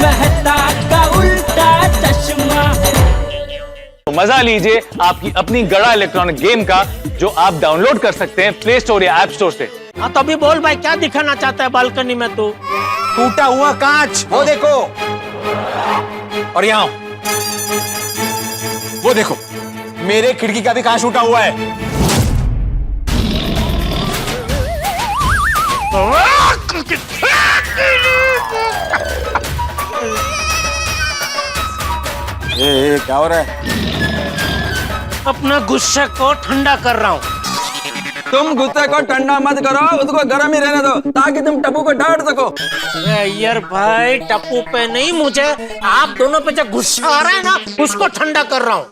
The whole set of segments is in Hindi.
मेहता का उल्टा चश्मा। मजा लीजिए आपकी अपनी गड़ा इलेक्ट्रॉनिक गेम का, जो आप डाउनलोड कर सकते हैं प्ले स्टोर या ऐप स्टोर से। हाँ तो अभी बोल भाई, क्या दिखाना चाहता है बालकनी में तू? टूटा हुआ कांच, वो देखो। और यहाँ वो देखो, मेरे खिड़की का भी कांच टूटा हुआ है। ए, क्या हो रहा है? अपना गुस्से को ठंडा कर रहा हूँ। तुम गुस्से को ठंडा मत करो, उसको गर्म ही रहने दो ताकि तुम टप्पू को डांट सको। यार भाई, टप्पू पे नहीं, मुझे आप दोनों पे जो गुस्सा आ रहा है ना, उसको ठंडा कर रहा हूँ।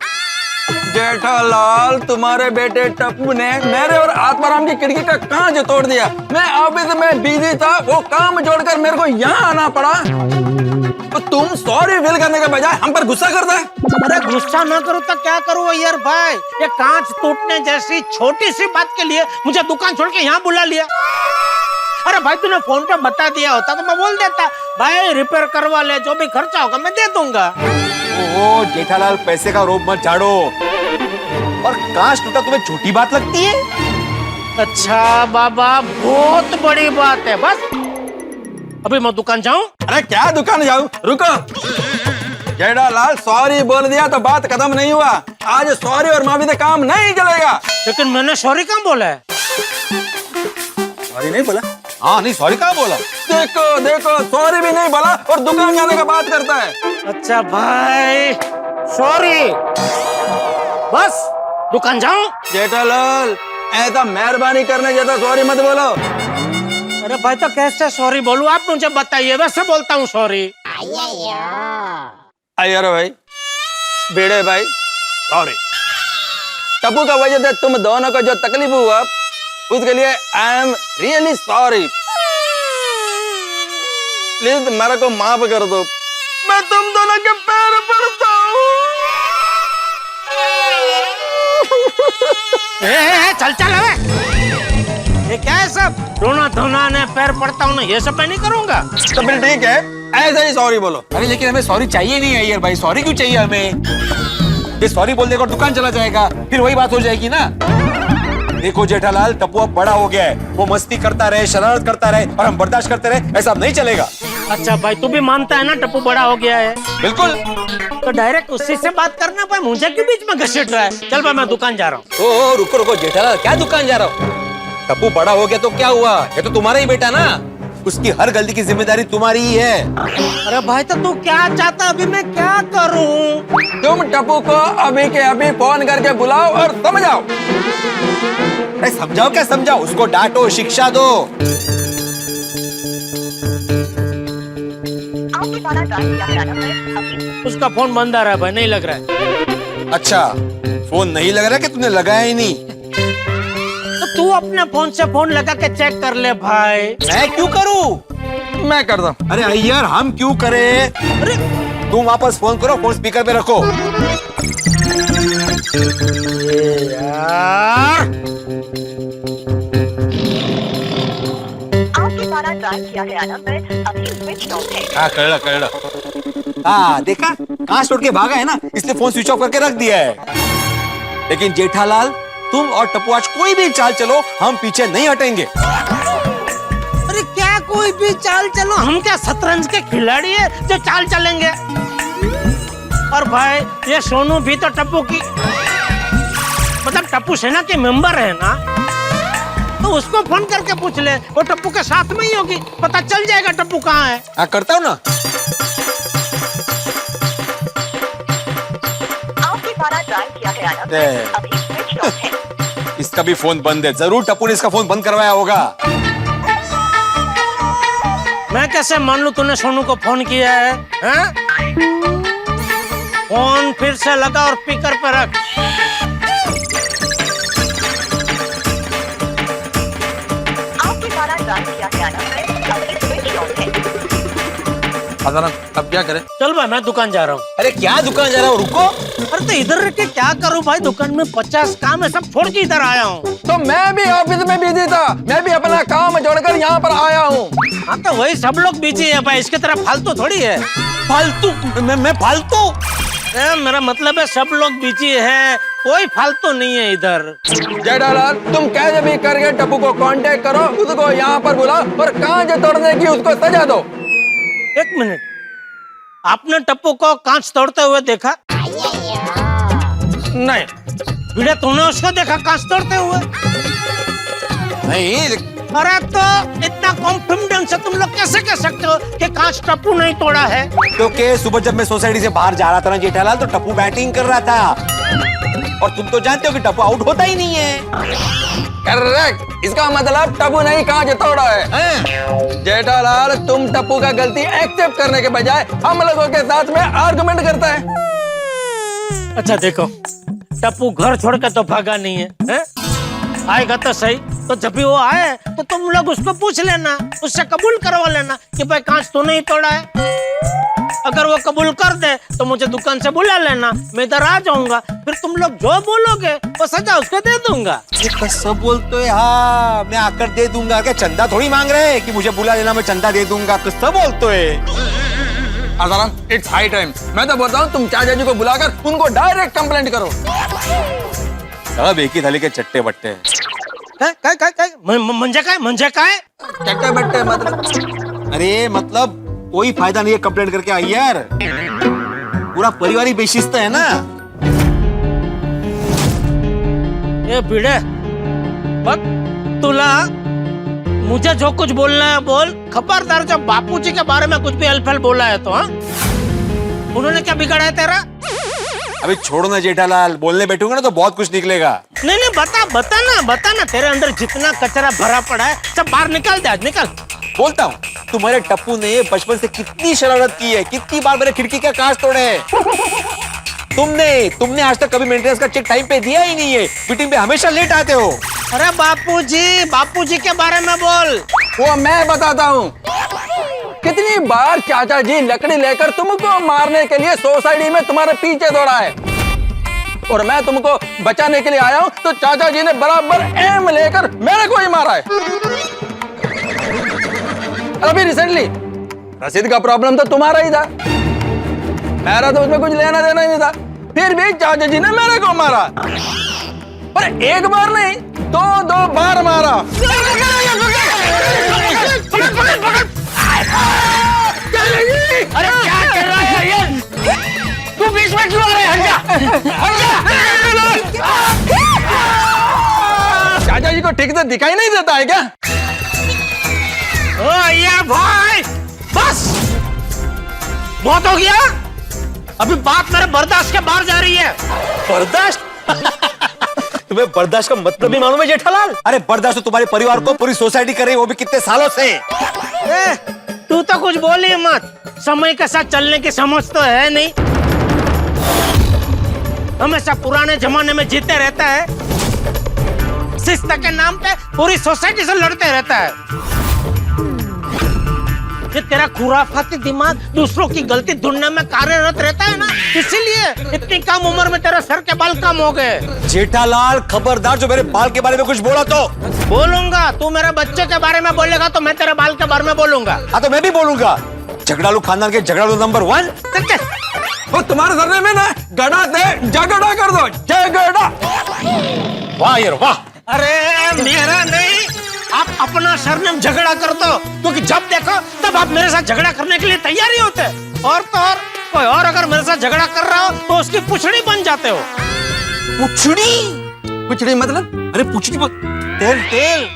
जेठालाल, तुम्हारे बेटे टप्पू ने मेरे और आत्माराम की खिड़की का कांच तोड़ दिया। मैं ऑफिस में बिजी था, वो काम छोड़कर मेरे को यहाँ आना पड़ा। तो तुम सॉरी फील करने के बजाय हम पर गुस्सा करता है। अरे गुस्सा ना करो तो क्या करूँ यार भाई, ये कांच टूटने जैसी छोटी सी बात के लिए मुझे दुकान छोड़ के यहाँ बुला लिया। अरे भाई, तूने फोन पे बता दिया होता तो मैं बोल देता, भाई रिपेयर करवा ले, जो भी खर्चा होगा मैं दे दूंगा। ओहो जेठालाल, पैसे का रोब मत झाड़ो। और कांच टूटा तुम्हें छोटी बात लगती है? अच्छा बाबा, बहुत बड़ी बात है। बस अभी मैं दुकान जाऊं? अरे क्या दुकान जाऊं, रुको। जेठालाल, सॉरी बोल दिया तो बात खत्म नहीं हुआ। आज सॉरी और माफी से काम नहीं चलेगा। लेकिन मैंने सॉरी कहाँ बोला है? सॉरी नहीं बोला? हाँ नहीं, सॉरी कहाँ बोला? देखो देखो, सॉरी भी नहीं बोला और दुकान जाने का बात करता है। अच्छा भाई, सॉरी। बस दुकान जाऊं? जेठालाल, ऐसा मेहरबानी करने जैसा सॉरी मत बोलो। अरे भाई, तो कैसे सॉरी बोलूं, आप मुझे बताइए, वैसे बोलता हूँ सॉरी। अरे भाई, बेड़े भाई, सॉरी। टप्पू का वजह से तुम दोनों को जो तकलीफ हुआ, उसके लिए I am really sorry. Please मेरे को माफ कर दो, मैं तुम दोनों के पैर पड़ता हूँ। चल चल हमें, ये क्या है सब? रोना धोना ने पैर पड़ता हूँ ना, ये सब मैं नहीं करूँगा। तो फिर ठीक है, ऐसे ही सॉरी बोलो। अरे लेकिन हमें सॉरी चाहिए नहीं है यार भाई, सॉरी क्यों चाहिए हमें? ये सॉरी बोल देगा और दुकान चला जाएगा, फिर वही बात हो जाएगी ना। देखो जेठालाल, टप्पू अब बड़ा हो गया है, वो मस्ती करता रहे, शरारत करता रहे और हम बर्दाश्त करते रहे, ऐसा नहीं चलेगा। अच्छा भाई, तू भी मानता है ना टप्पू बड़ा हो गया है? बिल्कुल। तो डायरेक्ट उसी से बात करना भाई, मुझे क्यों बीच में घसीट रहा है? चल भाई, मैं दुकान जा रहा हूँ। ओ रुको रुको जेठालाल, क्या दुकान जा रहा हूँ? टप्पू बड़ा हो गया तो क्या हुआ, ये तो तुम्हारा ही बेटा ना, उसकी हर गलती की जिम्मेदारी तुम्हारी ही है। अरे भाई, तो तू क्या चाहता, अभी मैं क्या करूँ? तुम टप्पू को अभी के अभी फोन करके बुलाओ और समझाओ। अरे समझाओ क्या समझाओ, उसको डांटो, शिक्षा दो। उसका फोन बंद आ रहा है भाई, नहीं लग रहा है। अच्छा, फोन नहीं लग रहा कि तुमने लगाया ही नहीं? तो तू अपने फोन से फोन लगा के चेक कर ले भाई। मैं क्यों करूं? मैं करता हूँ। अरे यार, हम क्यों करें? अरे तुम वापस फोन करो, फोन स्पीकर पे रखो। यार, आपके द्वारा डायल किया गया नंबर अभी स्विच ऑफ है। हाँ कळलं। हाँ देखा, कांच तोड़ के भागा है ना, इसलिए फोन स्विच ऑफ करके रख दिया है। लेकिन जेठालाल, तुम और टप्पू आज कोई भी चाल चलो, हम पीछे नहीं हटेंगे। अरे क्या कोई भी चाल चलो? हम क्या शतरंज के खिलाड़ी है जो चाल चलेंगे? और भाई, ये सोनू भी तो टप्पू की, मतलब टप्पू सेना के मेंबर है ना, तो उसको फोन करके पूछ ले, वो टप्पू के साथ में ही होगी, पता चल जाएगा टप्पू कहाँ है। हाँ करता हूँ ना। आपके द्वारा डायल किया गया नंबर अभी स्विच ऑफ है। इसका भी फोन बंद है, जरूर टप्पू ने इसका फोन बंद करवाया होगा। मैं कैसे मान लूं तूने सोनू को फोन किया है? हैं? फोन फिर से लगा और स्पीकर पर रख। आपके द्वारा डायल किया गया नंबर अभी स्विच ऑफ है। आजाराम अब क्या करें? चल भाई मैं दुकान जा रहा हूँ। अरे क्या दुकान जा रहा हो, रुको। अरे तो इधर रह के क्या करूँ भाई, दुकान में 50 काम है, सब छोड़ के इधर आया हूँ। तो मैं भी ऑफिस में बिजी था, मैं भी अपना काम जोड़कर यहाँ पर आया हूँ। हाँ तो वही सब लोग बिजी है भाई, इसकी तरह फालतू थोड़ी है। फालतू? मैं फालतू? मेरा मतलब है सब लोग बिजी है, कोई फालतू नहीं है इधर। जेठालाल तुम कैसे भी करके टप्पू को कांटेक्ट करो, उसको यहाँ पर बुलाओ और कांच तोड़ने की उसको सजा दो। एक मिनट, आपने टप्पू को कांच तोड़ते हुए देखा? नहीं। वीडियो तुमने उसको देखा कांच तोड़ते हुए? नहीं। अरे तो इतना कॉन्फिडेंस से तुम लोग कैसे कह सकते हो कि कांच टप्पू नहीं तोड़ा है? क्योंकि सुबह जब मैं सोसाइटी से बाहर जा रहा था ना जेठालाल, तो टप्पू बैटिंग कर रहा था, और तुम तो जानते हो कि टप्पू आउट होता ही नहीं है। करेक्ट, इसका मतलब टप्पू नहीं कांच तोड़ा है। जेठालाल तुम टप्पू का गलती एक्सेप्ट करने के बजाय हम लोगों के साथ में आर्गुमेंट करता है। अच्छा देखो, टप्पू घर छोड़ के तो भागा नहीं है, हैं? आएगा तो सही, तो जब भी वो आए तो तुम लोग उसको पूछ लेना, उससे कबूल करवा लेना कि भाई कांच तूने ही तोड़ा है। अगर वो कबूल कर दे तो मुझे दुकान से बुला लेना, मैं इधर आ जाऊंगा, फिर तुम लोग जो बोलोगे वो सजा उसको दे दूंगा। ये सब बोलते हो? हाँ मैं आकर दे दूंगा। क्या चंदा थोड़ी मांग रहे हैं कि मुझे बुला लेना, मैं चंदा दे दूंगा? तो सब बोलते है। आजाराम इट्स हाई टाइम, मैं तो बोलता हूँ तुम चाचा जी को बुलाकर उनको डायरेक्ट कंप्लेंट करो। सब एक ही थाली के चट्टे बट्टे हैं। मंजे का है? चट्टे बट्टे मतलब? अरे मतलब कोई फायदा नहीं है कंप्लेंट करके आई यार, पूरा परिवार ही बेशिस्त है ना। ये भिड़े बक, तुला मुझे जो कुछ बोलना है बोल, खबरदार जब बापूजी के बारे में कुछ भी अल्फल बोला है तो। हाँ उन्होंने क्या बिगाड़ा है तेरा? अभी छोड़ो ना जेठालाल, बोलने बैठूंगा ना तो बहुत कुछ निकलेगा। नहीं बता ना तेरे अंदर जितना कचरा भरा पड़ा है सब बाहर निकाल दे, आज निकाल। बोलता हूँ, तुम्हारे टप्पू ने बचपन से कितनी शरारत की है, कितनी बार मेरे खिड़की का कांच तोड़े है। तुमने आज तक कभी मेंटेनेंस का चेक टाइम पे दिया ही नहीं है, मीटिंग पे हमेशा लेट आते हो। अरे बापूजी के बारे में बोल। वो मैं बताता हूँ, कितनी बार चाचा जी लकड़ी लेकर तुमको मारने के लिए सोसाइटी में तुम्हारे पीछे दौड़ा है, और मैं तुमको बचाने के लिए आया हूँ तो चाचा जी ने बराबर एम लेकर मेरे को ही मारा है। अभी रिसेंटली रसीद का प्रॉब्लम तो तुम्हारा ही था, मेरा तो उसमें कुछ लेना देना ही नहीं था, फिर भी चाचा जी ने मेरे को मारा। पर एक बार नहीं, दो बार मारा। अरे क्या कर रहा है ये? तू बीच में क्यों आ रहा है? हट जा। चाचा जी को ठीक से दिखाई नहीं देता है क्या? ओ ये भाई बस बहुत हो गया, अभी बात मेरे बर्दाश्त के बाहर जा रही है। बर्दाश्त? तुम्हें बर्दाश्त का मतलब भी मालूम है जेठालाल? अरे बर्दाश्त तो तुम्हारे परिवार को पूरी सोसाइटी कर रही है, वो भी कितने सालों से। तू तो कुछ बोली मत, समय के साथ चलने की समझ तो है नहीं, हमेशा पुराने जमाने में जीते रहता है, शिस्त के नाम पे पूरी सोसाइटी से लड़ते रहता है। ये तेरा खुराफाती दिमाग दूसरों की गलती ढूंढने में कार्यरत रहता है ना, इसीलिए इतनी कम उम्र में तेरे सर के बाल कम हो गए। जेठालाल खबरदार, जो मेरे बाल के बारे में कुछ बोला तो। बोलूंगा, तू मेरे बच्चे के बारे में बोलेगा तो मैं तेरे बाल के बारे में बोलूंगा। हाँ तो मैं भी बोलूंगा, झगड़ालू खानदान के झगड़ालू नंबर 1। वो तुम्हारे सरने में ना गड़ा दे, झगड़ा कर दो, झगड़ा। वाह यार वाह। अरे मेरा नहीं, आप अपना सरनेम झगड़ा कर दो, क्योंकि जब देखो तब आप मेरे साथ झगड़ा करने के लिए तैयार ही होते, और तो और कोई और अगर मेरे साथ झगड़ा कर रहा हो तो उसकी पुछड़ी बन जाते हो। पुछड़ी मतलब? अरे पुछड़ी तेल।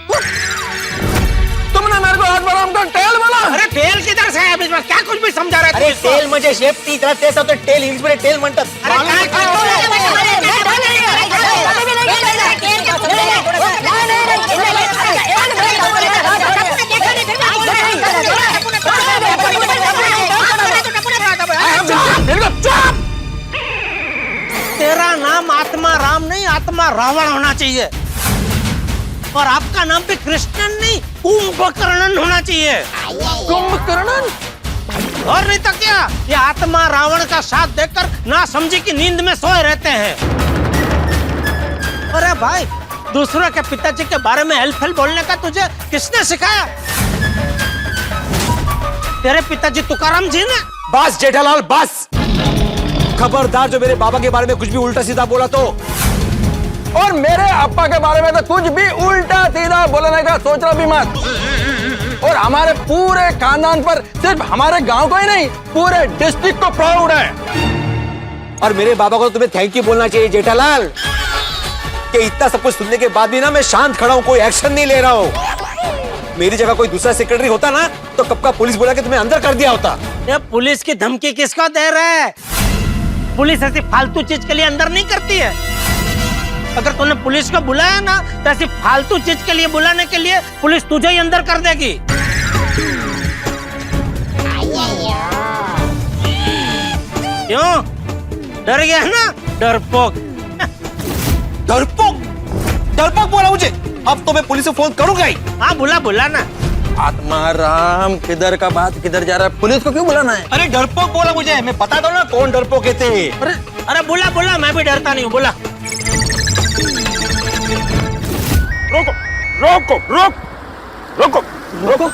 तुमने मेरे को आज बराम का तेल बोला? अरे तेल किधर से है? क्या कुछ भी समझा रहा है? अरे तेल म्हणजे शेफ्टी, त्याला तेच होतं, तेल इंस्पिरे तेल म्हणतात। तेरा नाम आत्मा राम नहीं, आत्मा रावण होना चाहिए, और आपका नाम भी कृष्णन नहीं कुंभकर्णन होना चाहिए। कुंभकर्णन? और नहीं तो क्या, ये आत्मा रावण का साथ देकर ना समझी की नींद में सोए रहते हैं। अरे भाई, दूसरों के पिताजी के बारे में हेल्पफुल बोलने का तुझे किसने सिखाया? तेरे पिताजी तुकाराम जी ने। बस जेठालाल बस, खबरदार जो मेरे बाबा के बारे में कुछ भी उल्टा सीधा बोला तो। और मेरे अप्पा के बारे में तो कुछ भी उल्टा सीधा बोलने का सोचना भी मत। और हमारे पूरे खानदान पर सिर्फ हमारे गांव को ही नहीं, पूरे डिस्ट्रिक्ट को प्राउड है। और मेरे बाबा को तुम्हें थैंक यू बोलना चाहिए जेठालाल, कि इतना सब कुछ सुनने के बाद भी ना मैं शांत खड़ा हूं, कोई एक्शन नहीं ले रहा हूं। मेरी जगह कोई दूसरा सेक्रेटरी होता ना तो कब का पुलिस बुला के तुम्हें अंदर कर दिया होता। ये पुलिस की धमकी किसको दे रहे है? पुलिस ऐसी फालतू चीज के लिए अंदर नहीं करती है। अगर तूने पुलिस को बुलाया ना तो ऐसी फालतू चीज के लिए बुलाने के लिए पुलिस तुझे ही अंदर कर देगी। क्यों डर गया ना, डरपोक? डरपोक? डरपोक बोला मुझे? अब तो मैं पुलिस को फोन करूंगा ही। हाँ बुला ना। आत्माराम किधर का बात किधर जा रहा है, पुलिस को क्यों बुलाना है? अरे डरपोक बोला मुझे, मैं बता दो ना कौन डरपोक थे। अरे बुला, मैं भी डरता नहीं हूँ, बुला। रोको रोको रोक रोको रोको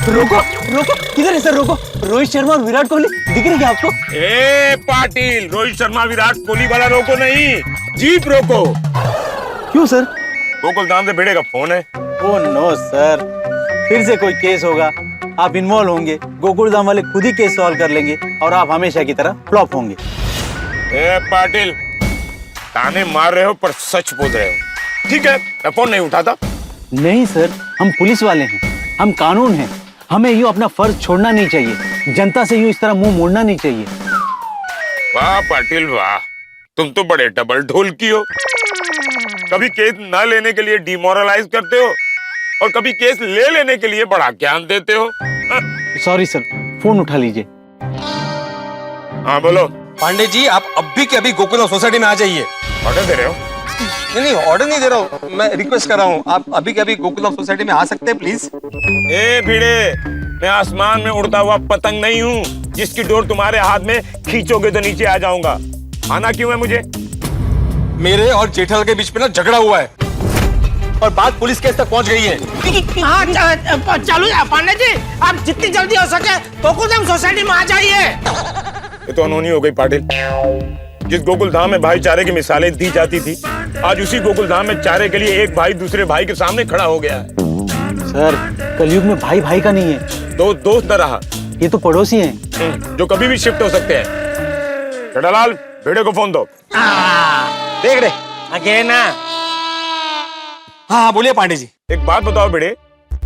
रोको रोको, किधर है सर? रोको, रोहित शर्मा और विराट कोहली दिख रही है आपको? ए पाटिल, रोहित शर्मा विराट कोहली वाला रोको नहीं, जीप रोको। क्यों सर? गोकुलधाम से भिड़े का फोन है। ओ नो सर, फिर से कोई केस होगा, आप इन्वॉल्व होंगे, गोकुलधाम वाले खुद ही केस सॉल्व कर लेंगे और आप हमेशा की तरह फ्लॉप होंगे। ए पाटिल, ताने मार रहे हो पर सच बोल रहे हो। ठीक है, मैं फोन नहीं उठाता। नहीं सर, हम पुलिस वाले हैं, हम कानून हैं, हमें यूं अपना फर्ज छोड़ना नहीं चाहिए, जनता से यूं इस तरह मुंह मोड़ना नहीं चाहिए। वाह पाटिल वाह, तुम तो बड़े डबल ढोलकी हो। कभी केस न लेने के लिए डिमोरलाइज करते हो और कभी केस ले लेने के लिए बड़ा ज्ञान देते हो। सॉरी सर, फोन उठा लीजिए। हाँ बोलो। पांडे जी, आप अभी के अभी गोकुलम सोसाइटी में आ जाइए। ऑर्डर दे रहे हो? नहीं, ऑर्डर नहीं दे रहा हूँ, मैं रिक्वेस्ट कर रहा हूँ। आप अभी के अभी गोकुलम सोसाइटी में आ सकते हैं प्लीज? ए भिड़े, मैं आसमान में उड़ता हुआ पतंग नहीं हूँ जिसकी डोर तुम्हारे हाथ में खींचोगे तो नीचे आ जाऊंगा। आना क्यों है मुझे? मेरे और जेठालाल के बीच में ना झगड़ा हुआ है और बात पुलिस केस तक पहुंच गई है। हाँ चलो पांडे जी, आप जितनी जल्दी हो सके गोकुलधाम सोसाइटी में आ जाइए। ये तो अनहोनी हो गई पाटिल। जिस गोकुलधाम में भाईचारे की मिसालें दी जाती थी, आज उसी गोकुलधाम में चारे के लिए एक भाई दूसरे भाई के सामने खड़ा हो गया है। सर, कलयुग में भाई भाई का नहीं है, दोस्त न रहा, ये तो पड़ोसी हैं। जो कभी भी शिफ्ट हो सकते हैं। जेठालाल, भिड़े को फोन दो। देख रहे आगे ना। हाँ बोलिए पांडे जी। एक बात बताओ भिड़े,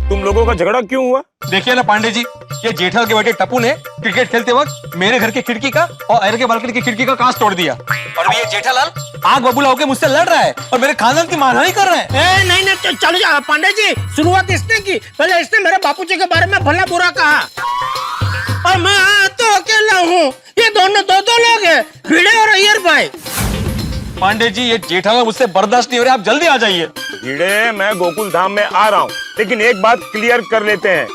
तुम लोगों का झगड़ा क्यों हुआ? देखिए ना पांडे जी, ये जेठालाल के बेटे टप्पू ने क्रिकेट खेलते वक्त मेरे घर की खिड़की का और अयर के बालकनी की खिड़की का कांच तोड़ दिया। और ये जेठालाल आग बबूला होकर मुझसे लड़ रहा है और मेरे खानदान की मानहानि कर रहा है। नहीं, चलो जा पांडे जी, शुरुआत इसने की। पहले इसने मेरे बापूजी के बारे में भला बुरा कहा और मैं तो अकेला हूँ, ये दोनों दो लोग हैं, भिड़े और अय्यर भाई। पांडे जी, ये जेठालाल मुझसे बर्दाश्त नहीं हो रहा, आप जल्दी आ जाइए। भिड़े, मैं गोकुलधाम में आ रहा हूँ, लेकिन एक बात क्लियर कर लेते हैं।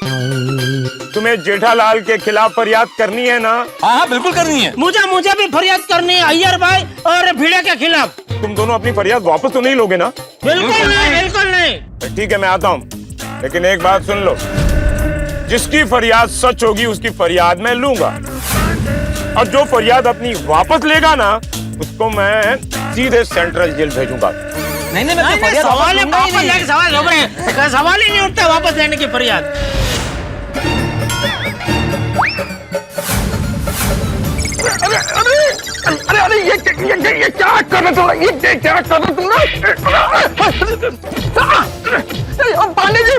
तुम्हें जेठालाल के खिलाफ फरियाद करनी है ना? हाँ बिल्कुल करनी है। मुझे भी फरियाद करनी है अय्यर भाई और भिड़े के खिलाफ। तुम दोनों अपनी फरियाद वापस तो नहीं लोगे ना? बिल्कुल नहीं। ठीक है, मैं आता हूँ, लेकिन एक बात सुन लो, जिसकी फरियाद सच होगी उसकी फरियाद मैं लूंगा, और जो फरियाद अपनी वापस लेगा ना उसको मैं सीधे सेंट्रल जेल भेजूंगा। नहीं, सवाल ही नहीं उठता वापस लेने की फरियाद। अरे ये क्या कर रहे तुम? ये क्या कर रहे तुम? पांडे जी,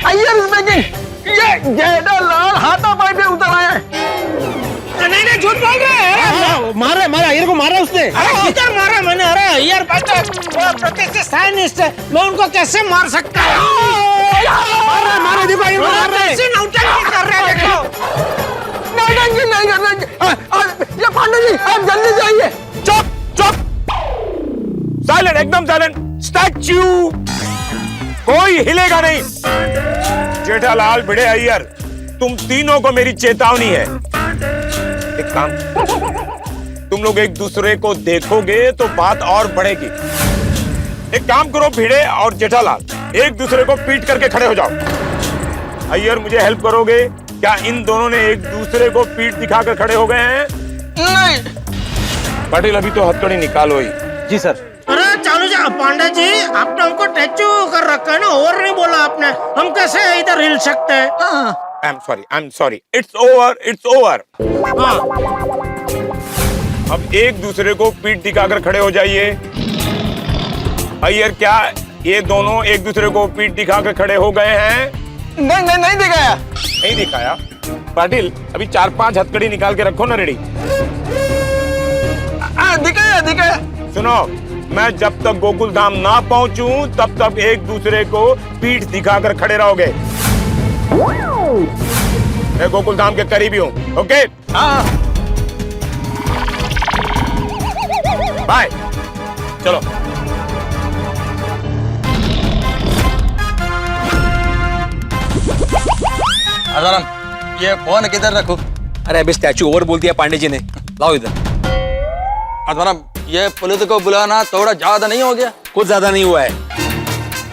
अय्यर स्पीकिंग, ये जेठालाल हाथापाई पे उतर आया है। नहीं, झूठ बोल रहे हैं। मारा अय्यर को मारा उसने। किधर मारा मैंने? अरे अय्यर भाई तो प्रतिष्ठित साइंटिस्ट है, मैं उनको कैसे मार सकता हूँ? मारा देखो, अय्यर को मार रहे हैं। नौटंकी कर रहे हैं, देखो। नौटंकी नहीं कर रहे। ये पांडे जी, आप जल्दी जाइए। चुप, साइलेंट, एकदम साइलेंट, स्टैच्यू। कोई हिलेगा नहीं। जेठालाल भिड़े अय्यर, तुम तीनों को मेरी चेतावनी है। एक काम, तुम लोग एक दूसरे को देखोगे तो बात और बढ़ेगी। एक काम करो, भिड़े और जेठालाल एक दूसरे को पीट करके खड़े हो जाओ। अय्यर मुझे हेल्प करोगे क्या? इन दोनों ने एक दूसरे को पीठ दिखाकर खड़े हो गए हैं। नहीं। पाटिल अभी तो हथकड़ी निकालो ही। जी सर। अरे चालू जा पांडे जी, आपने हमको टैचू कर रखा है ना, और नहीं बोला आपने, हम कैसे इधर हिल सकते हैं? I am sorry, it's over. हाँ। अब एक दूसरे को पीठ दिखाकर खड़े हो जाइए। अय्यर क्या ये दोनों एक दूसरे को पीठ दिखाकर खड़े हो गए हैं? नहीं दिखाया। नहीं दिखाया? पाटिल अभी 4-5 हथकड़ी निकाल के रखो ना रेडी। दिखाया। सुनो, मैं जब तक गोकुल धाम ना पहुंचूं तब तक एक दूसरे को पीठ दिखाकर खड़े रहोगे। मैं गोकुल धाम के करीबी हूं। ओके? हाँ। बाय। चलो। आसाराम, ये फोन किधर रखूं? अरे अभी स्टैचू ओवर बोल दिया पांडे जी ने, लाओ इधर। आसाराम, ये पुलिस को बुलाना थोड़ा ज्यादा नहीं हो गया? कुछ ज्यादा नहीं हुआ है।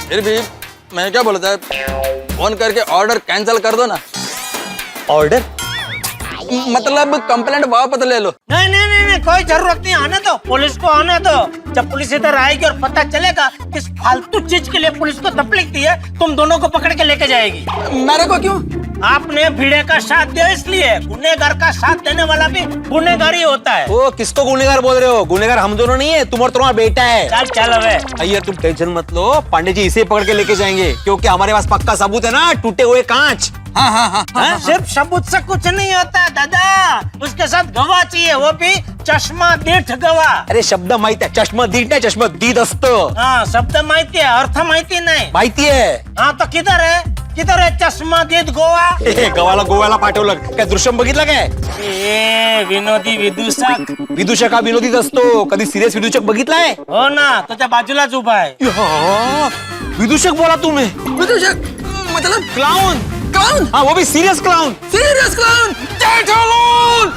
फिर भी मैं क्या बोलता है, फोन करके ऑर्डर कैंसिल कर दो ना। ऑर्डर? मतलब कंप्लेंट वापस ले लो। नहीं, कोई जरूरत नहीं, आने दो, पुलिस को आने दो। जब पुलिस इधर आएगी और पता चलेगा किस फालतू चीज के लिए पुलिस को तकलीफ दी है, तुम दोनों को पकड़ के लेके जाएगी। मेरे को क्यों? आपने भिड़े का साथ दिया इसलिए। गुनहगार का साथ देने वाला भी गुनहगार ही होता है। ओ, किसको गुनहगार बोल रहे हो? गुनहगार हम दोनों नहीं है, तुम और तुम्हारा बेटा है। चल अबे। अय्यर तुम टेंशन मत लो, पांडे जी इसे पकड़ के लेके जाएंगे, क्योंकि हमारे पास पक्का सबूत है ना, टूटे हुए कांच। हाँ। सिर्फ सबूत से कुछ नहीं होता दादा, उसके साथ गवाह चाहिए, वो भी चष्मा दीठ गवाह। अरे शब्द माहिती आहे, चष्मा दीड नाही, चष्मा दीद असतं। हाँ, शब्द माहिती है, अर्थ माहिती नहीं। माहिती आहे। हाँ तो किधर है चष्मा दीठ गोवा? गव्हाला गोव्याला पाठवलं काय? दृश्यम बघितलं काय? ए विनोदी विदूषक। विदूषक हा विनोदीच असतो, कधी सिरियस विदूषक बघितलाय? हो ना, तुझ्या बाजूलाच उभा आहे। विदूषक बोला तुम्ही? विदूषक मतलब क्लाउन। क्लाउन? हाँ, वो भी serious clown. Serious clown? Jethalal!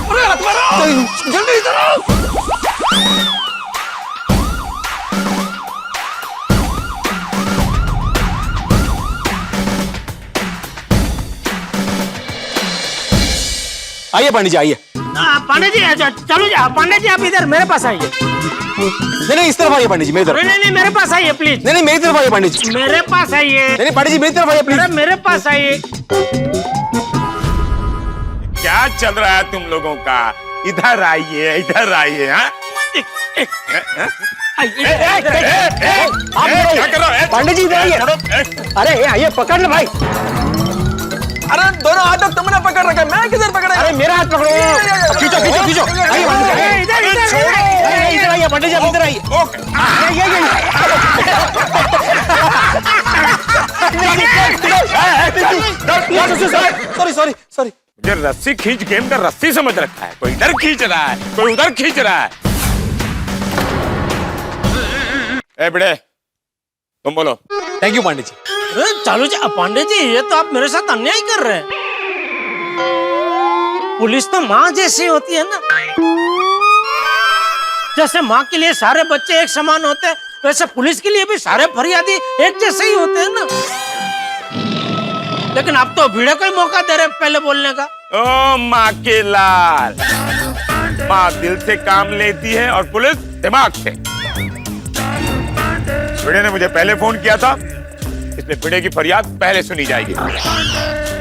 अरे हाथ मारो! जल्दी इधर आओ! आइए पांडे जी, आइए। पांडे जी चलो जा, पांडे जी आप इधर मेरे पास आइए। नहीं, इस तरफ आइए पांडे जी, मेरी तरफ। नहीं, मेरे पास आइए प्लीज। नहीं, मेरी तरफ आइए पांडे जी। मेरे पास आइए। नहीं, पांडे जी मेरी तरफ आइए प्लीज। मेरे पास आइए। क्या चल रहा है तुम लोगों का? इधर आइए। हाँ? क्या कर रहे हो? पांडे जी इधर आइए। अरे आइए, पकड़ लो भाई। अरे दोनों हाथ अब तुमने पकड़ रखा है, मैं किधर पकड़ा? अरे मेरा हाथ पकड़ो। खींचो। आइए इधर आइए पांडे जी, इधर आइए। सॉरी। मुझे रस्सी खींच गेम का रस्सी समझ रखा है। कोई इधर खींच रहा है, कोई उधर खींच रहा है। ए बिड़े, तुम बोलो। Thank you Pandey ji. चालू जा पांडे जी, ये तो आप मेरे साथ अन्याय कर रहे हैं। पुलिस तो माँ जैसी होती है ना। जैसे माँ के लिए सारे बच्चे एक समान होते हैं, वैसे पुलिस के लिए भी सारे फरियादी एक जैसे ही होते हैं ना। लेकिन आप तो भिड़े को ही मौका दे रहे पहले बोलने का। ओ माँ के लाल, माँ दिल से काम लेती है और पुलिस दिमाग से। भिड़े ने मुझे पहले फोन किया था, इसलिए भिड़े की फरियाद पहले सुनी जाएगी।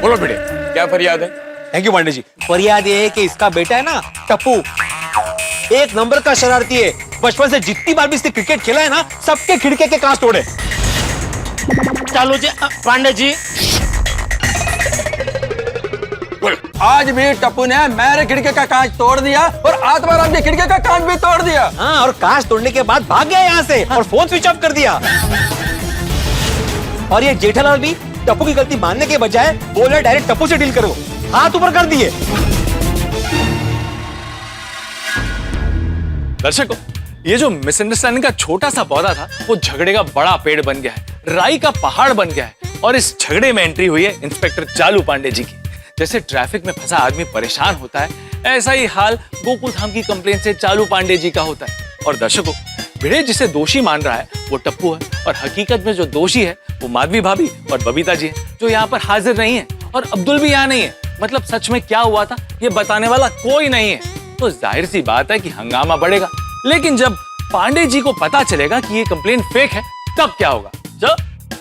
बोलो भिड़े, क्या फरियाद है? Thank you Pandey ji. फरियाद ये है कि इसका बेटा है ना टप्पू, एक नंबर का शरारती है। बचपन से जितनी बार भी इसने क्रिकेट खेला है ना, सबके खिड़के के कांच तोड़े। चालू जी, पांडे जी, आज भी टप्पू ने मेरे खिड़की का कांच तोड़ दिया और आत्माराम की खिड़की का कांच भी तोड़ दिया। हाँ, और कांच तोड़ने के बाद भाग गया यहाँ से और फोन स्विच ऑफ कर दिया। और ये जेठालाल भी टप्पू की गलती मानने के बजाय बोला डायरेक्ट टप्पू से डील करो, हाथ ऊपर कर दिए। दर्शकों, ये जो मिसअंडरस्टैंडिंग का छोटा सा पौधा था वो झगड़े का बड़ा पेड़ बन गया है, राई का पहाड़ बन गया है। और इस झगड़े में एंट्री हुई है इंस्पेक्टर चालू पांडे जी की। जैसे ट्रैफिक में फंसा आदमी परेशान होता है, ऐसा ही हाल गोकुल धाम की कंप्लेंट से चालू पांडे जी का होता है। और दर्शकों, भिड़े जिसे दोषी मान रहा है वो टप्पू है, और हकीकत में जो दोषी है वो माधवी भाभी और बबीता जी है, जो यहाँ पर हाजिर नहीं है, और अब्दुल भी यहाँ नहीं है। मतलब सच में क्या हुआ था ये बताने वाला कोई नहीं है। तो जाहिर सी बात है कि हंगामा बढ़ेगा। लेकिन जब पांडे जी को पता चलेगा कि ये कंप्लेंट फेक है, तब क्या होगा? चलो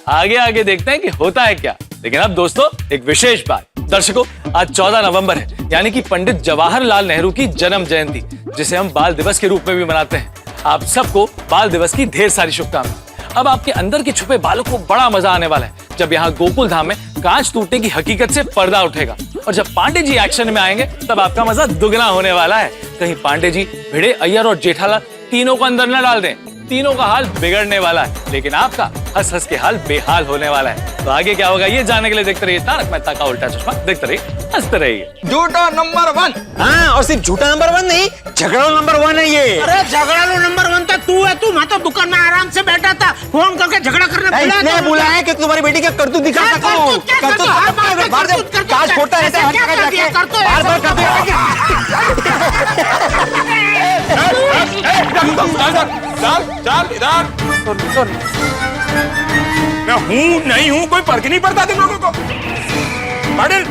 आगे आगे देखते हैं कि होता है क्या। लेकिन अब दोस्तों एक विशेष बात, दर्शकों आज 14 नवंबर है, यानी कि पंडित जवाहरलाल नेहरू की जन्म जयंती, जिसे हम बाल दिवस के रूप में भी मनाते हैं। आप सबको बाल दिवस की ढेर सारी शुभकामनाएं। अब आपके अंदर के छुपे बालों को बड़ा मजा आने वाला है जब यहाँ गोकुल धाम में कांच टूटने की हकीकत से पर्दा उठेगा, और जब पांडे जी एक्शन में आएंगे तब आपका मजा दुगना होने वाला है। कहीं पांडे जी, भिड़े, अय्यर और जेठालाल तीनों को अंदर न डाल दें, तीनों का हाल बिगड़ने वाला है, लेकिन आपका हंस हंस के हाल बेहाल होने वाला है। तो आगे क्या होगा ये जानने के लिए देखते रहिए तारक मेहता का उल्टा चश्मा। देखते रहिए, हंसते रहिए। झूठा नंबर 1। हाँ, और सिर्फ झूठा नंबर 1 नहीं, झगड़ा नंबर 1 है ये। अरे झगड़ालू नंबर 1 तो तू है। तू मैं तो दुकान में आराम से बैठा था, फोन करके झगड़ा करने इसने बुलाया कि तुम्हारी बेटी का करतूत दिखा सकूं। कांच फोड़ता रहता है हर जगह जाके, बार-बार करते चल इधर। मैं हूँ नहीं हूँ कोई फर्क नहीं पड़ता तुम लोगों को। पाटिल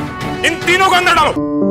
इन तीनों को अंदर डालो।